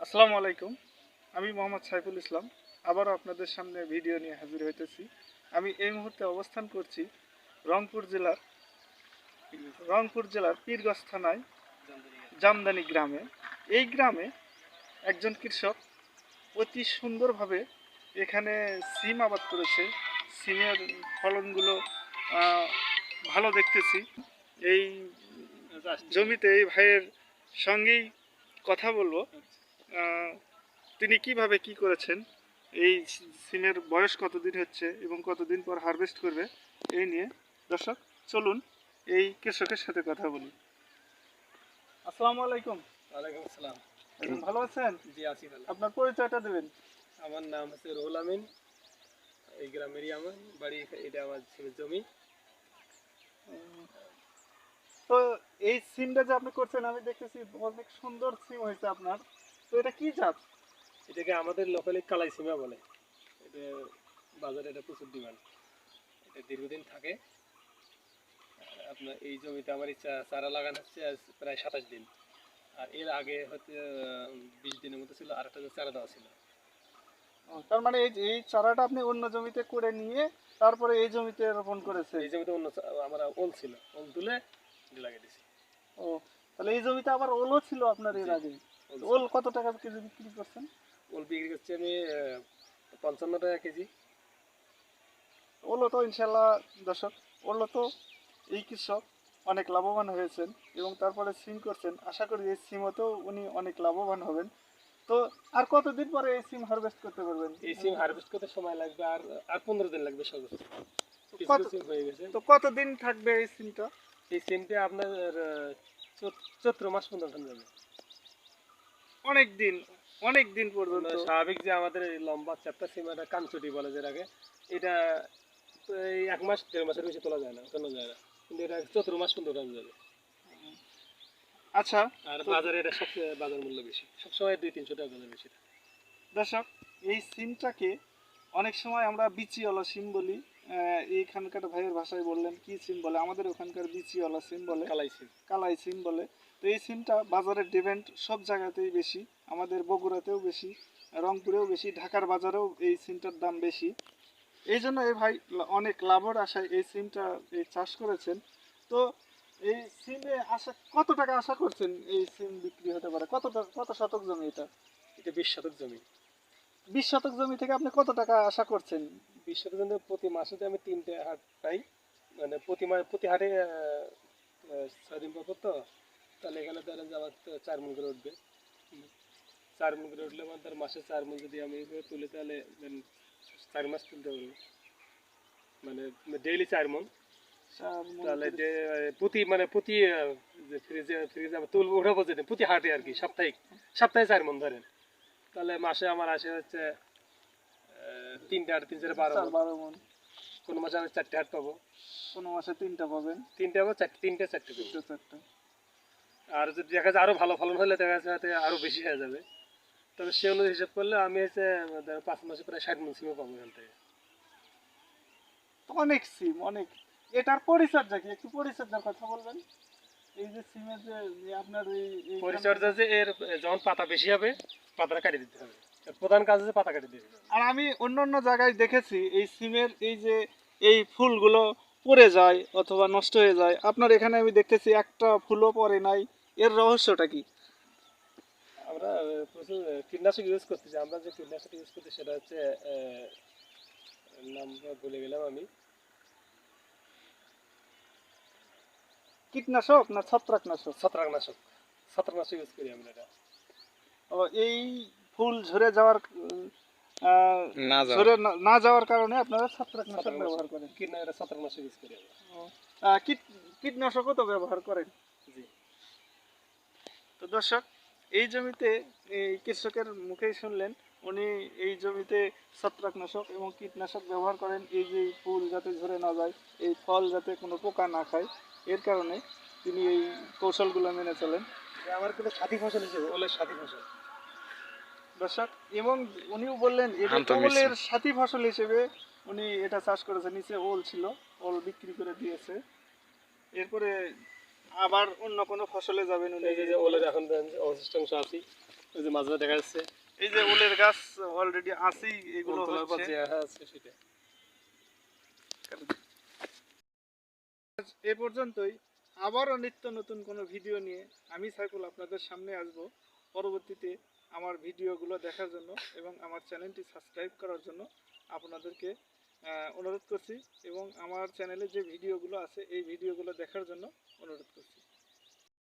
আসসালামু আলাইকুম। আমি মোহাম্মদ সাইফুল ইসলাম আবারও আপনাদের সামনে ভিডিও নিয়ে হাজির হইতেছি। আমি এই মুহূর্তে অবস্থান করছি রংপুর জেলার পীরগঞ্জ থানায় জামদানি গ্রামে। এই গ্রামে একজন কৃষক অতি সুন্দরভাবে এখানে সিম আবাদ করেছে। সিমের ফলনগুলো আহ, ভালো দেখতেছি। এই জমিতে এই ভাইয়ের সঙ্গেই কথা বলবো। আহ, তিনি কিভাবে কি করেছেন, এই সিমের বয়স কতদিন হচ্ছে এবং কতদিন পর হারভেস্ট করবে, এই নিয়ে দর্শক চলুন এই কৃষকের সাথে কথা বলি। আসসালামু আলাইকুম। ওয়ালাইকুম আসসালাম। ভালো আছেন? জি আছি ভালো। আপনার পরিচয়টা দেবেন। আমার নাম হচ্ছে রুহুল আমিন। এই গ্রামেরই আমার বাড়ি, এটা আমার ছেলের জমি। তো এই সিমটা যে আপনি করছেন, আমি দেখতেছি অনেক সুন্দর সিম হয়েছে আপনার। তো এটা কি জাত? এটাকে আমাদের লোকালি কালাই সিমা বলে। এটা বাজারে এটা প্রচুর ডিমান্ড। এটা দীর্ঘদিন থাকে। আপনার এই জমিতে আমার চারা লাগানো হচ্ছে আজ প্রায় 27 দিন। আর এর আগে হয়তো 20 দিনের মতো ছিল, আর একটা চারা দেওয়া ছিল। তার মানে এই চারাটা আপনি অন্য জমিতে করে নিয়ে তারপরে এই জমিতে রোপণ করেছেন? এই জমিতে অন্য আমার ওল ছিল, ওল তুলে লাগিয়ে দিয়েছি। ও, তাহলে এই জমিতে আবার ওলও ছিল আপনার এর জি, আগে? ওল ওল ছিল। কত টাকা কেজি বিক্রি করছেন? ওল বিক্রি করছি আমি 55 টাকা কেজি। ওলও তো ইনশাল্লাহ দর্শক, ওলও তো এই কৃষক অনেক লাভবান হয়েছেন এবং তারপরে সিম করছেন। আশা করি এই সিমতেও উনি অনেক লাভবান হবেন। তো আর কতদিন পরে এই সিম হারভেস্ট করতে পারবেন? এই সিম হারভেস্ট করতে সময় লাগবে আর আর 15 দিন লাগবে সর্বোচ্চ। কিছু কত, কিছু সিম হয়ে গেছে। তো কতদিন থাকবে এই সিমটা? এই সিমটা আপনার চৈত্র মাস পর্যন্ত যাবে। অনেক দিন, অনেক দিন পর্যন্ত। স্বাভাবিক যে আমাদের এই লম্বা চ্যাপ্টা সিম, এটা কানচুটি বলে যেটাকে, এটা এই 1 মাস 1.5 মাসের বেশি তোলা যায় না, ওঠানো যায় না, কিন্তু এটা চৈত্র মাস পর্যন্ত ওঠানো যাবে। আচ্ছা, আর বাজারে এটা সবচেয়ে বাজার মূল্য বেশি, সবসময় 200-300 টাকা বাজার বেশি থাকে। দর্শক, এই সিমটাকে অনেক সময় আমরা বিচিওয়ালা সিম বলি। এইখানকার ভাইয়ের ভাষায় বললেন কি সিম বলে, আমাদের ওখানকার বিচিওয়ালা সিম বলে, কালাই সিম। কালাই সিম বলে। তো এই সিমটা বাজারের ডিমান্ড সব জায়গাতেই বেশি, আমাদের বগুড়াতেও বেশি, রংপুরেও বেশি, ঢাকার বাজারেও এই সিমটার দাম বেশি। এই জন্য এই ভাই অনেক লাভের আশায় এই সিমটা এই চাষ করেছেন। তো এই সিমে আশা কত টাকা আশা করছেন এই সিম বিক্রি হতে পারে? কত শতক জমি এটা? এটা 20 শতক জমি। 20 শতক জমি থেকে আপনি কত টাকা আশা করছেন? 20 শতক জমি প্রতি মাসে আমি 3টে হাট পাই, মানে প্রতি হাটে 6 দিন পর পর তো, তাহলে এখানে ধরেন যে আমার তো 4 মণ করে উঠবে। 4 মণ করে উঠলে আমার ধর মাসে 4 মণ যদি আমি এভাবে তুলি, তাহলে 4 মাস তুলতে পারবো, মানে ডেইলি 4 মণ। চার মণ তাহলে করে- যে প্রতি যে ফ্রিজে আমি তুলবো উঠাবো, যেটা প্রতি হাটে আর কি, সপ্তাহে 4 মণ ধরেন, তাহলে মাসে আমার আসে হচ্ছে 3টে হাট, 3 4 12 মণ। 12 মণ। কোনো মাসে আমি 4টে হাট পাবো, কোনো মাসে 3টা পাবেন? 3টে পাবো, 3টে 4টে পাবো। 4টা। আর যদি দেখা যায় আরো ভালো ফলন হলে দেখা যাচ্ছে হয়তো আরো বেশি হয়ে যাবে। তবে সে অনুযায়ী হিসাব করলে আমি হচ্ছে 5 মাসে প্রায় 60 মণ সিমও পাবো এখান থেকে। তো অনেক সিম, অনেক। এটার পরিচর্যা কি, একটু পরিচর্যার কথা বলবেন? এই যে সিমের যে আপনার এই পরিচর্যা যে এর যখন পাতা বেশি হবে, পাতাটা কাটিয়ে দিতে হবে। এর প্রধান কাজ হচ্ছে পাতা কাটিয়ে দিতে হবে। আর আমি অন্য অন্য জায়গায় দেখেছি এই সিমের এই যে এই ফুলগুলো পড়ে যায় অথবা নষ্ট হয়ে যায়, আপনার এখানে আমি দেখতেছি একটা ফুলও পড়ে নাই। এর রহস্যটা কি? আমরা প্রচুর কীটনাশক ইউজ করতেছি। আমরা যে কীটনাশক ইউজ করতেছি সেটা হচ্ছে নামটা ভুলে গেলাম আমি। কীটনাশক না ছত্রাকনাশক? ছত্রাকনাশক। ছত্রাকনাশক ইউজ করি আমরা এটা। ও, এই ফুল ঝরে যাওয়ার ঝরে না যাওয়ার কারণে আপনারা ছত্রাকনাশক ব্যবহার করেন? এটা ছত্রাকনাশক ইউজ করি আমরা। ও, কীটনাশকও তো ব্যবহার করেন? জি। তো দর্শক, এই জমিতে এই কৃষকের মুখেই শুনলেন, উনি এই জমিতে ছত্রাকনাশক এবং কীটনাশক ব্যবহার করেন এই যে ফুল যাতে ঝরে না যায়, এই ফল যাতে কোনো পোকা না খায়, এর কারণে তিনি এই কৌশলগুলো মেনে চলেন। এটা আমার কিন্তু সাথী ফসল হিসেবে, ওলের সাথী ফসল। দর্শক, এবং উনিও বললেন এটা ওলের সাথী ফসল হিসেবে উনি এটা চাষ করেছেন। নিচে ওল ছিল, ওল বিক্রি করে দিয়েছে, এরপরে আবার অন্য কোনো ফসলে যাবেন উনি। এই যে ওলের এখন অবশিষ্টাংশ আছে, ওই যে মাঝে দেখা যাচ্ছে এই যে ওলের গাছ অলরেডি আছেই, এগুলো তোলার পর হচ্ছে। যে আছে সেটা। এ পর্যন্তই, আবারও নিত্য নতুন কোনো ভিডিও নিয়ে আমি সাইফুল আপনাদের সামনে আসব। পরবর্তীতে আমার ভিডিওগুলো দেখার জন্য এবং আমার চ্যানেলটি সাবস্ক্রাইব করার জন্য আপনাদেরকে অনুরোধ করছি, এবং আমার চ্যানেলে যে ভিডিওগুলো আছে এই ভিডিওগুলো দেখার জন্য অনুরোধ করছি।